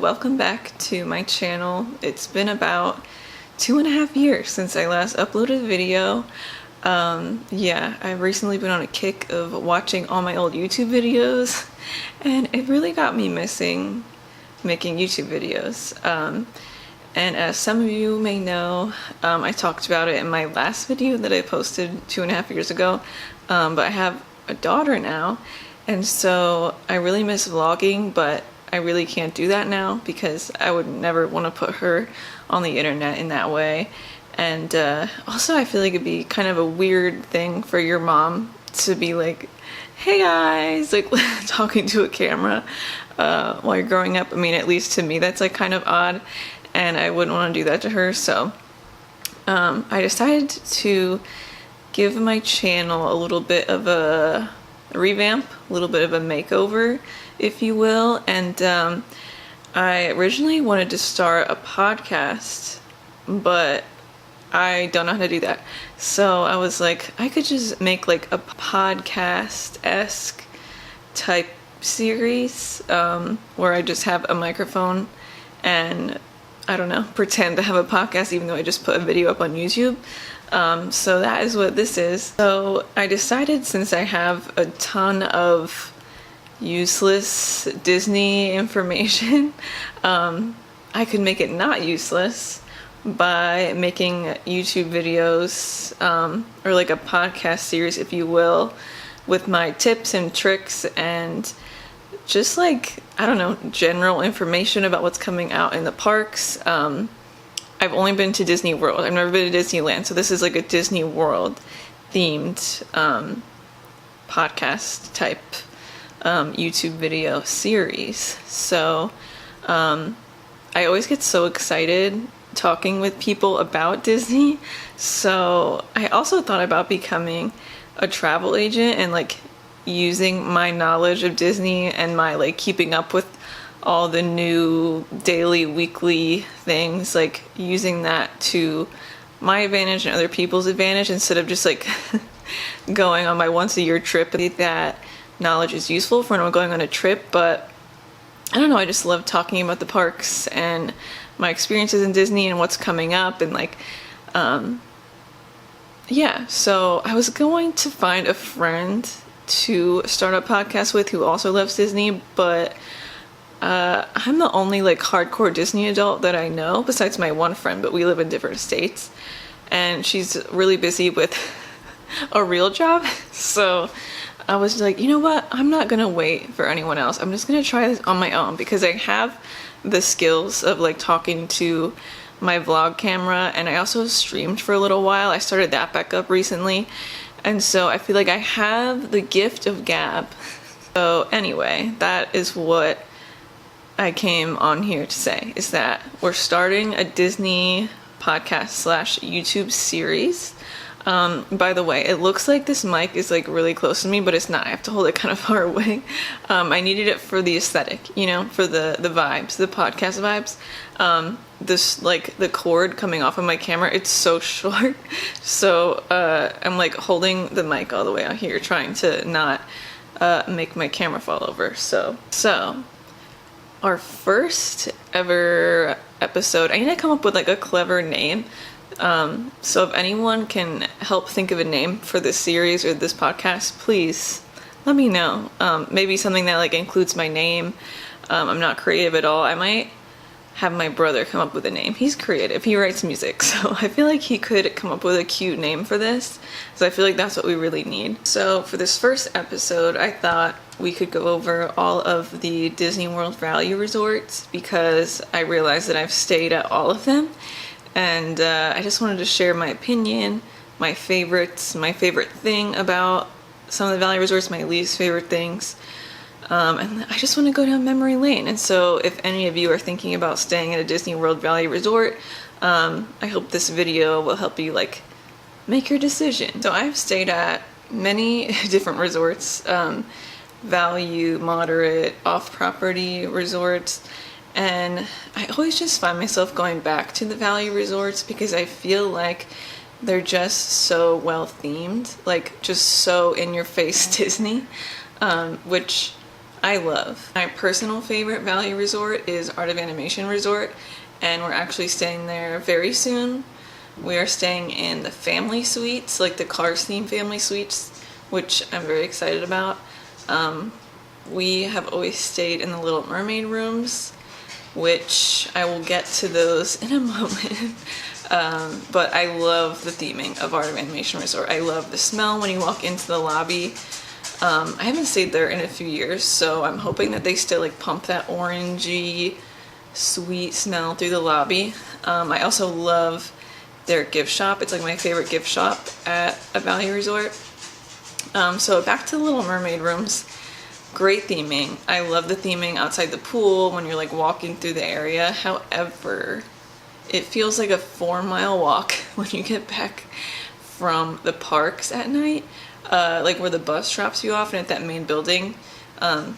Welcome back to my channel. It's been about 2.5 years since I last uploaded a video. I've recently been on a kick of watching all my old YouTube videos, and it really got me missing making YouTube videos. And as some of you may know, I talked about it in my last video that I posted 2.5 years ago, but I have a daughter now, and so I really miss vlogging, but I really can't do that now because I would never want to put her on the internet in that way. And also I feel like it'd be kind of a weird thing for your mom to be like, hey guys, like talking to a camera while you're growing up. I mean, at least to me that's like kind of odd, and I wouldn't want to do that to her. So I decided to give my channel a little bit of a revamp, a little bit of a makeover, if you will. And I originally wanted to start a podcast, but I don't know how to do that. So I was like, I could just make like a podcast-esque type series where I just have a microphone and, I don't know, pretend to have a podcast even though I just put a video up on YouTube. So that is what this is. So I decided, since I have a ton of useless Disney information, I could make it not useless by making YouTube videos, or like a podcast series, if you will, with my tips and tricks and just like, I don't know, general information about what's coming out in the parks. I've only been to Disney World. I've never been to Disneyland, so this is like a Disney World themed podcast type YouTube video series. So I always get so excited talking with people about Disney. So I also thought about becoming a travel agent and like using my knowledge of Disney and my like keeping up with all the new daily, weekly things, like using that to my advantage and other people's advantage instead of just like going on my once-a-year trip. That knowledge is useful for when I'm going on a trip, but I don't know, I just love talking about the parks and my experiences in Disney and what's coming up, and like so I was going to find a friend to start a podcast with who also loves Disney, but I'm the only like hardcore Disney adult that I know besides my one friend, but we live in different states and she's really busy with a real job. So I was like, you know what, I'm not gonna wait for anyone else. I'm just gonna try this on my own because I have the skills of like talking to my vlog camera, and I also streamed for a little while. I started that back up recently, and so I feel like I have the gift of gab. So anyway, that is what I came on here to say, is that we're starting a Disney podcast / YouTube series. By the way, it looks like this mic is like really close to me, but it's not. I have to hold it kind of far away. I needed it for the aesthetic, you know, for the vibes, the podcast vibes. This like the cord coming off of my camera, it's so short. So I'm like holding the mic all the way out here, trying to not make my camera fall over. So our first ever episode, I need to come up with like a clever name. So if anyone can help think of a name for this series or this podcast, please let me know. Maybe something that like includes my name. I'm not creative at all. I might have my brother come up with a name. He's creative. He writes music. So I feel like he could come up with a cute name for this. So I feel like that's what we really need. So for this first episode, I thought we could go over all of the Disney World value resorts because I realized that I've stayed at all of them. And I just wanted to share my opinion, my favorites, my favorite thing about some of the value resorts, my least favorite things. And I just want to go down memory lane. And so if any of you are thinking about staying at a Disney World value resort, I hope this video will help you like make your decision. So I've stayed at many different resorts, value, moderate, off-property resorts. And I always just find myself going back to the value resorts because I feel like they're just so well themed, like just so in your face Disney, which I love. My personal favorite value resort is Art of Animation Resort, and we're actually staying there very soon. We are staying in the family suites, like the Cars theme family suites, which I'm very excited about. We have always stayed in the Little Mermaid rooms, which I will get to those in a moment. But I love the theming of Art of Animation Resort. I love the smell when you walk into the lobby. I haven't stayed there in a few years, so I'm hoping that they still like pump that orangey, sweet smell through the lobby. I also love their gift shop. It's like my favorite gift shop at a value resort. So back to the Little Mermaid rooms. Great theming. I love the theming outside the pool when you're like walking through the area. However, it feels like a 4-mile walk when you get back from the parks at night, like where the bus drops you off and at that main building. The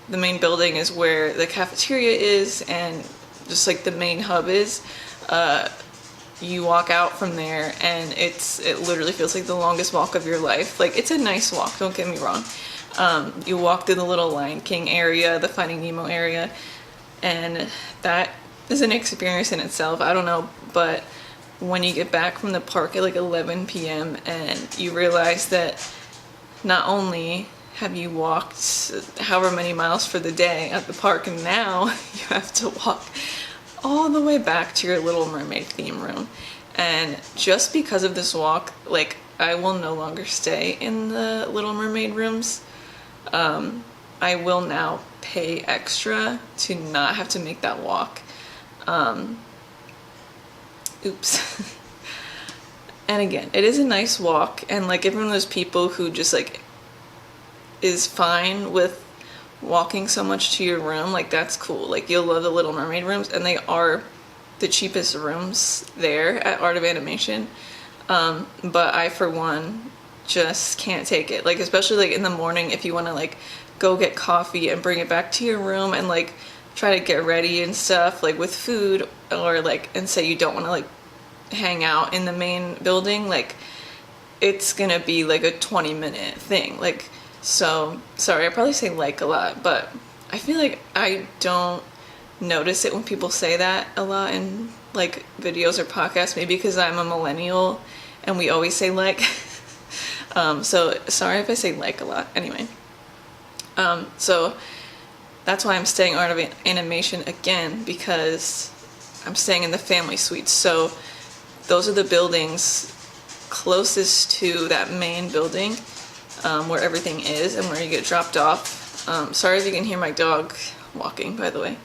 main building is where the cafeteria is and just like the main hub is. You walk out from there and it literally feels like the longest walk of your life. Like, it's a nice walk, don't get me wrong. You walk through the little Lion King area, the Finding Nemo area, and that is an experience in itself. I don't know, but when you get back from the park at like 11 p.m. and you realize that not only have you walked however many miles for the day at the park, and now you have to walk all the way back to your Little Mermaid theme room. And just because of this walk, like, I will no longer stay in the Little Mermaid rooms. I will now pay extra to not have to make that walk. Oops. And again, it is a nice walk, and like, if you're one of those people who just like is fine with walking so much to your room, like, that's cool. Like, you'll love the Little Mermaid rooms, and they are the cheapest rooms there at Art of Animation. But I, for one, just can't take it. Like, especially like in the morning, if you want to like go get coffee and bring it back to your room and like try to get ready and stuff, like with food, or like, and say you don't want to like hang out in the main building, like, it's gonna be like a 20-minute thing. Like, so sorry, I probably say like a lot, but I feel like I don't notice it when people say that a lot in like videos or podcasts, maybe because I'm a millennial and we always say like. So sorry if I say like a lot. Anyway, so that's why I'm staying Art of Animation again, because I'm staying in the family suite. So those are the buildings closest to that main building, where everything is and where you get dropped off. Sorry if you can hear my dog walking, by the way.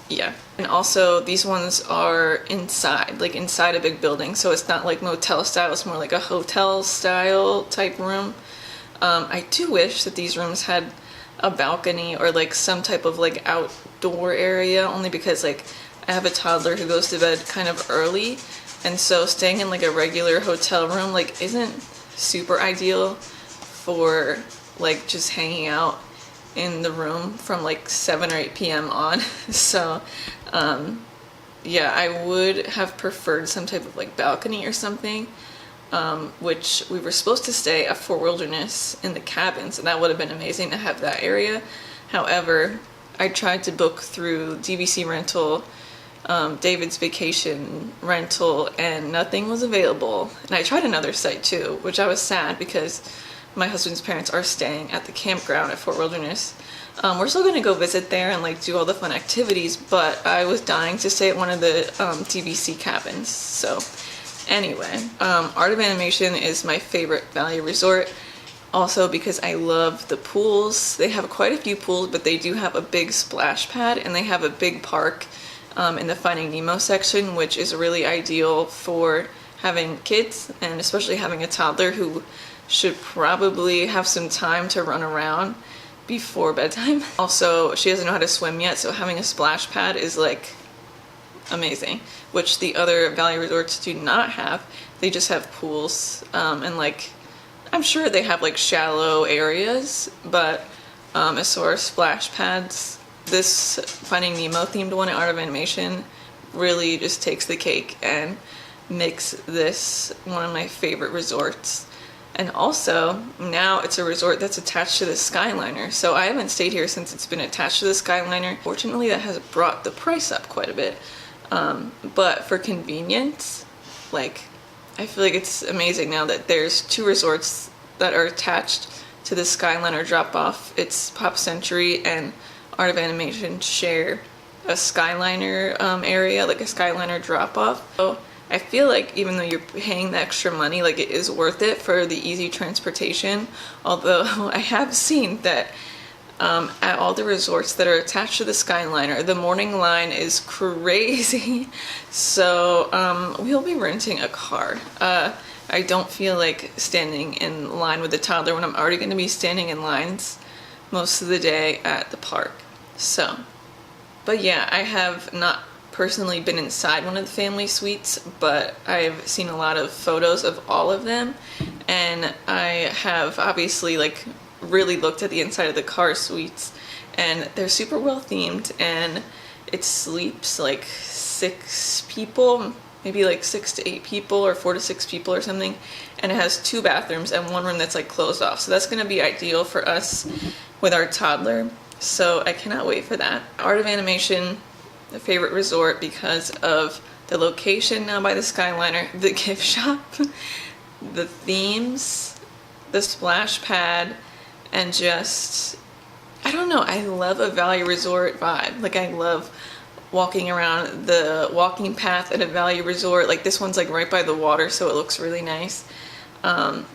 Yeah. And also, these ones are inside, like inside a big building, so it's not like motel style, it's more like a hotel style type room. I do wish that these rooms had a balcony or like some type of like outdoor area, only because like I have a toddler who goes to bed kind of early, and so staying in like a regular hotel room like isn't super ideal for like just hanging out in the room from like 7 or 8 p.m. on. So yeah, I would have preferred some type of like balcony or something, which we were supposed to stay at Fort Wilderness in the cabins, and that would have been amazing to have that area. However, I tried to book through DVC rental, David's Vacation rental, and nothing was available. And I tried another site too, which I was sad because my husband's parents are staying at the campground at Fort Wilderness. We're still going to go visit there and like do all the fun activities, but I was dying to stay at one of the DVC cabins. So anyway, Art of Animation is my favorite value resort, also because I love the pools. They have quite a few pools, but they do have a big splash pad, and they have a big park in the Finding Nemo section, which is really ideal for having kids, and especially having a toddler who should probably have some time to run around before bedtime. Also, she doesn't know how to swim yet, so having a splash pad is like amazing, which the other value resorts do not have. They just have pools, and like, I'm sure they have like shallow areas, but as far as splash pads, this Finding Nemo themed one at Art of Animation really just takes the cake and makes this one of my favorite resorts. And also, now it's a resort that's attached to the Skyliner. So I haven't stayed here since it's been attached to the Skyliner. Fortunately, that has brought the price up quite a bit. But for convenience, like, I feel like it's amazing now that there's 2 resorts that are attached to the Skyliner drop-off. It's Pop Century and Art of Animation share a Skyliner area, like a Skyliner drop-off. So I feel like even though you're paying the extra money, like, it is worth it for the easy transportation. Although I have seen that at all the resorts that are attached to the Skyliner, the morning line is crazy. So we'll be renting a car. I don't feel like standing in line with a toddler when I'm already going to be standing in lines most of the day at the park. So, but yeah, I have not personally been inside one of the family suites, but I've seen a lot of photos of all of them, and I have obviously like really looked at the inside of the car suites, and they're super well themed, and it sleeps like 6 people, maybe like 6 to 8 people, or 4 to 6 people or something, and it has 2 bathrooms and 1 room that's like closed off. So that's going to be ideal for us with our toddler. So I cannot wait for that. Art of Animation, a favorite resort because of the location now by the Skyliner, the gift shop, the themes, the splash pad, and just, I don't know, I love a Valley Resort vibe. Like, I love walking around the walking path at a Valley Resort. Like, this one's like right by the water, so it looks really nice.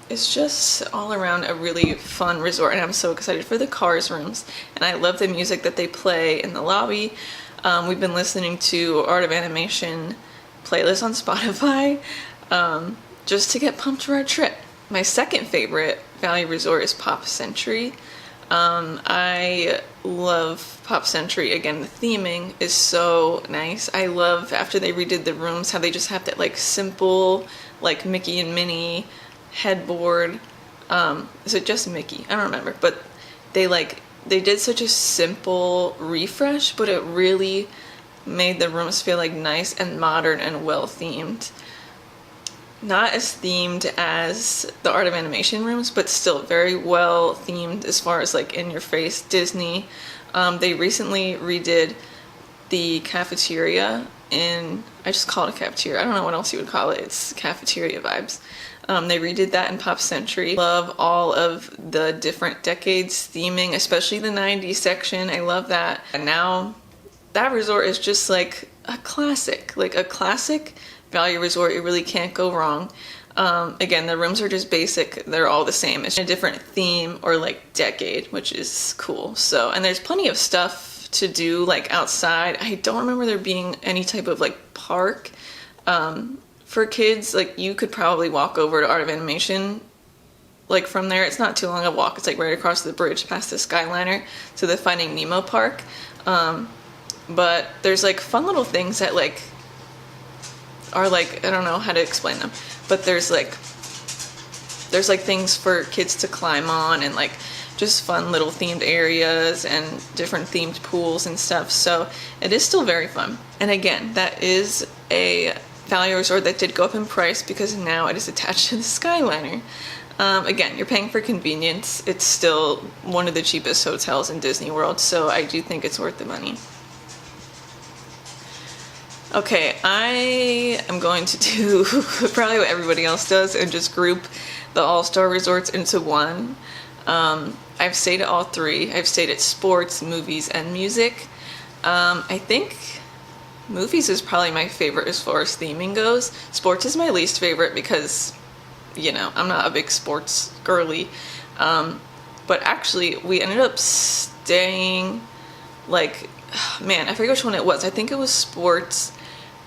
It's just all around a really fun resort, and I'm so excited for the Cars rooms, and I love the music that they play in the lobby. We've been listening to Art of Animation playlist on Spotify just to get pumped for our trip. My second favorite Valley Resort is Pop Century. I love Pop Century. Again, the theming is so nice. I love, after they redid the rooms, how they just have that like simple, like Mickey and Minnie headboard. Is it just Mickey? I don't remember, but they did such a simple refresh, but it really made the rooms feel like nice and modern and well themed. Not as themed as the Art of Animation rooms, but still very well themed as far as like in your face Disney. They recently redid the cafeteria I just call it a cafeteria. I don't know what else you would call it. It's cafeteria vibes. They redid that in Pop Century. Love all of the different decades theming, especially the 90s section. I love that. And now that resort is just like a classic Valley Resort. You really can't go wrong. Again, the rooms are just basic. They're all the same. It's a different theme or like decade, which is cool. So, and there's plenty of stuff to do like outside. I don't remember there being any type of like park for kids. Like, you could probably walk over to Art of Animation like from there. It's not too long a walk. It's like right across the bridge past the Skyliner to the Finding Nemo park. But there's like fun little things that like are like, I don't know how to explain them, but there's like things for kids to climb on, and like just fun little themed areas and different themed pools and stuff. So it is still very fun. And again, that is a Valley Resort that did go up in price because now it is attached to the Skyliner. Again, you're paying for convenience. It's still one of the cheapest hotels in Disney World, so I do think it's worth the money. Okay, I am going to do probably what everybody else does and just group the all-star resorts into one. I've stayed at all 3. I've stayed at sports, movies, and music. I think movies is probably my favorite as far as theming goes. Sports is my least favorite because, you know, I'm not a big sports girly. But actually, we ended up staying, like, man, I forget which one it was. I think it was sports.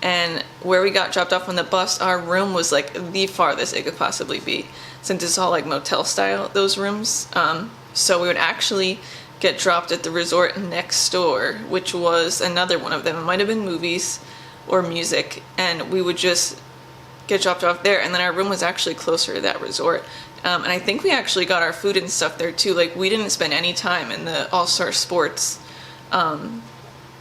And where we got dropped off on the bus, our room was like the farthest it could possibly be, since it's all like motel style, those rooms. So we would actually get dropped at the resort next door, which was another one of them. It might have been movies or music, and we would just get dropped off there, and then our room was actually closer to that resort. And I think we actually got our food and stuff there too. Like, we didn't spend any time in the All-Star Sports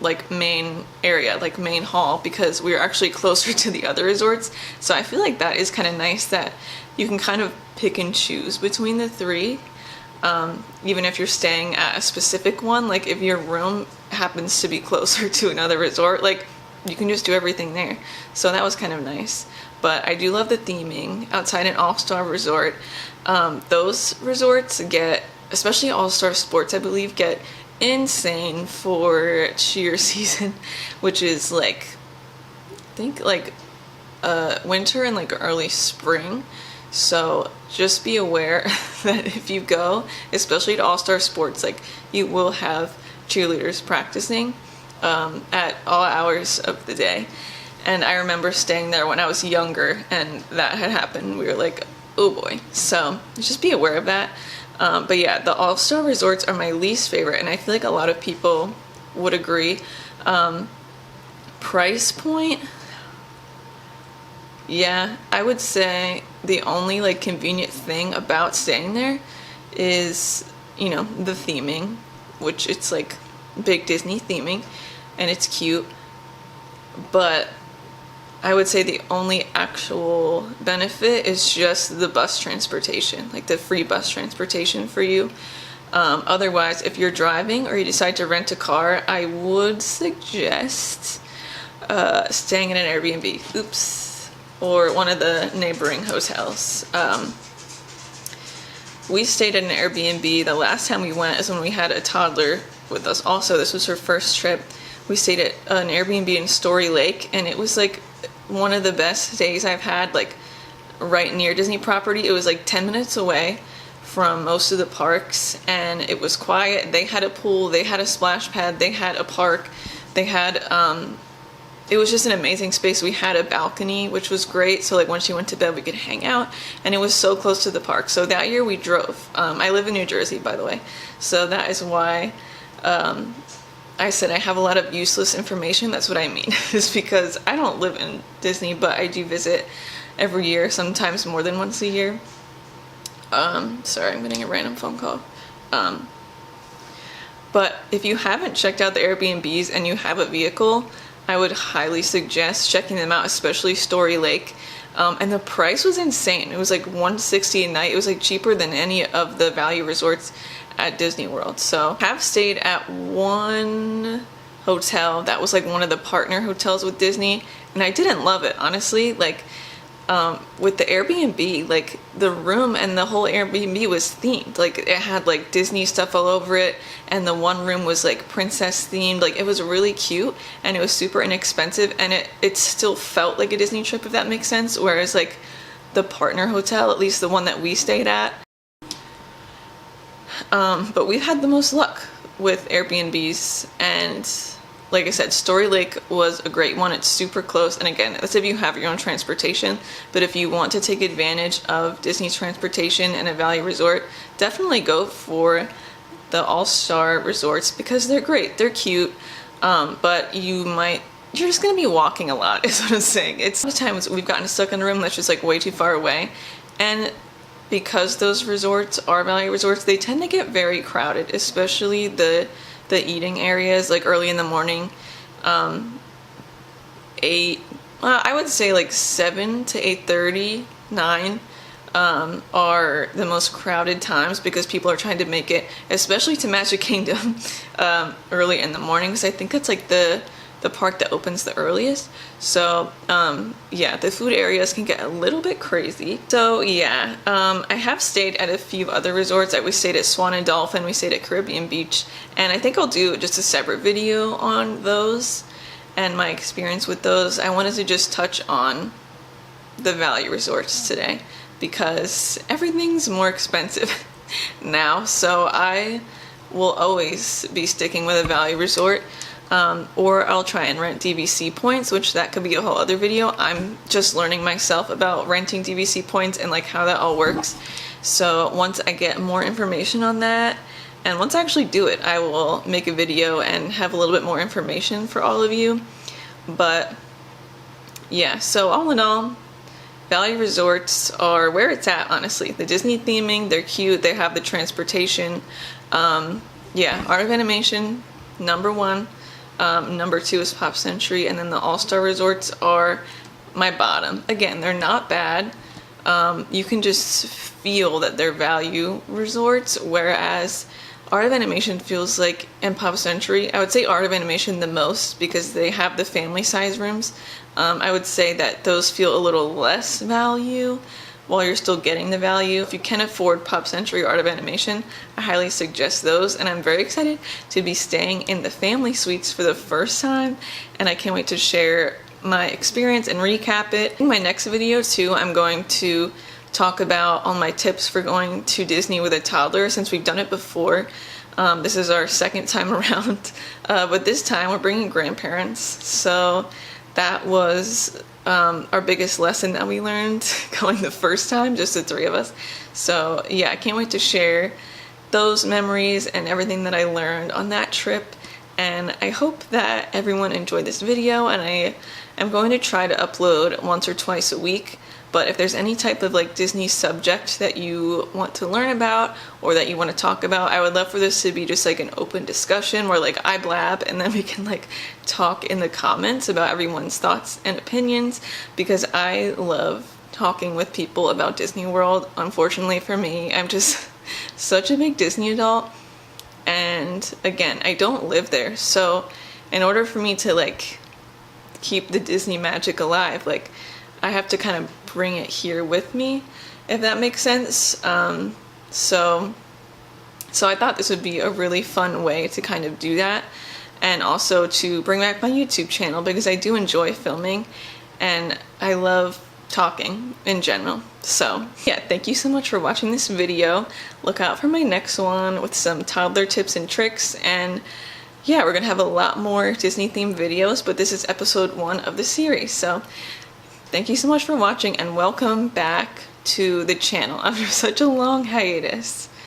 like main area, like main hall, because we were actually closer to the other resorts. So I feel like that is kind of nice that you can kind of pick and choose between the three. Even if you're staying at a specific one, like if your room happens to be closer to another resort, like you can just do everything there. So that was kind of nice. But I do love the theming outside an all-star resort. Those resorts get, especially all-star sports, I believe, get insane for cheer season, which is like, I think like winter and like early spring. So just be aware that if you go, especially to all-star sports, like you will have cheerleaders practicing at all hours of the day. And I remember staying there when I was younger and that had happened. We were like, oh boy. So just be aware of that. But yeah, the all-star resorts are my least favorite, and I feel like a lot of people would agree. Price point, yeah, I would say the only like convenient thing about staying there is, you know, the theming, which it's like big Disney theming, and it's cute. But I would say the only actual benefit is just the bus transportation, like the free bus transportation for you. Otherwise, if you're driving or you decide to rent a car, I would suggest staying in an Airbnb, or one of the neighboring hotels. We stayed at an Airbnb. The last time we went is when we had a toddler with us. Also, this was her first trip. We stayed at an Airbnb in Story Lake, and it was like one of the best days I've had, like right near Disney property. It was like 10 minutes away from most of the parks, and it was quiet. They had a pool, they had a splash pad, they had a park, they had it was just an amazing space. We had a balcony, which was great, so like when she went to bed we could hang out, and it was so close to the park. So that year we drove. I live in New Jersey, by the way, so that is why I said I have a lot of useless information. That's what I mean, is because I don't live in Disney, but I do visit every year, sometimes more than once a year. Sorry, I'm getting a random phone call. But if you haven't checked out the Airbnbs and you have a vehicle, I would highly suggest checking them out, especially Story Lake. And the price was insane. It was like $160 a night. It was like cheaper than any of the value resorts at Disney World. So I have stayed at one hotel that was like one of the partner hotels with Disney, and I didn't love it, honestly. Like with the Airbnb, like the room and the whole Airbnb was themed. Like it had like Disney stuff all over it, and the one room was like princess themed. Like it was really cute, and it was super inexpensive, and it still felt like a Disney trip, if that makes sense. Whereas like the partner hotel, at least the one that we stayed at, but we've had the most luck with Airbnbs, and like I said, Story Lake was a great one. It's super close, and again, that's if you have your own transportation. But if you want to take advantage of Disney's transportation and a value resort, definitely go for the all-star resorts, because they're great, they're cute, but you're just gonna be walking a lot, is what I'm saying. It's sometimes we've gotten stuck in a room that's just like way too far away, and because those resorts are value resorts, they tend to get very crowded, especially the eating areas, like early in the morning. I would say like 7 to 8:30, 9 are the most crowded times, because people are trying to make it, especially to Magic Kingdom, early in the morning, because I think that's like the park that opens the earliest. So yeah, the food areas can get a little bit crazy. So yeah, I have stayed at a few other resorts. We stayed at Swan and Dolphin, we stayed at Caribbean Beach, and I think I'll do just a separate video on those and my experience with those. I wanted to just touch on the value resorts today, because everything's more expensive now, so I will always be sticking with a value resort. Or I'll try and rent DVC points, which that could be a whole other video. I'm just learning myself about renting DVC points and like how that all works. So once I get more information on that, and once I actually do it, I will make a video and have a little bit more information for all of you. But yeah, so all in all, value resorts are where it's at, honestly. The Disney theming, they're cute, they have the transportation. Yeah, Art of Animation, #1. Number 2 is Pop Century, and then the All-Star Resorts are my bottom. Again, they're not bad. You can just feel that they're value resorts, whereas Art of Animation feels like, and Pop Century, I would say Art of Animation the most because they have the family size rooms. I would say that those feel a little less value while you're still getting the value. If you can afford Pop Century or Art of Animation, I highly suggest those, and I'm very excited to be staying in the family suites for the first time, and I can't wait to share my experience and recap it. In my next video too, I'm going to talk about all my tips for going to Disney with a toddler, since we've done it before. This is our second time around, but this time we're bringing grandparents, so that was our biggest lesson that we learned going the first time, just the 3 of us. So yeah, I can't wait to share those memories and everything that I learned on that trip, and I hope that everyone enjoyed this video, and I am going to try to upload once or twice a week. But if there's any type of like Disney subject that you want to learn about or that you want to talk about, I would love for this to be just like an open discussion where like I blab and then we can like talk in the comments about everyone's thoughts and opinions, because I love talking with people about Disney World. Unfortunately for me, I'm just such a big Disney adult, and again, I don't live there, so in order for me to like keep the Disney magic alive, like I have to kind of bring it here with me, if that makes sense. So I thought this would be a really fun way to kind of do that, and also to bring back my YouTube channel, because I do enjoy filming and I love talking in general. So yeah, thank you so much for watching this video. Look out for my next one with some toddler tips and tricks, and yeah, we're gonna have a lot more Disney themed videos, but this is episode 1 of the series. So thank you so much for watching, and welcome back to the channel after such a long hiatus.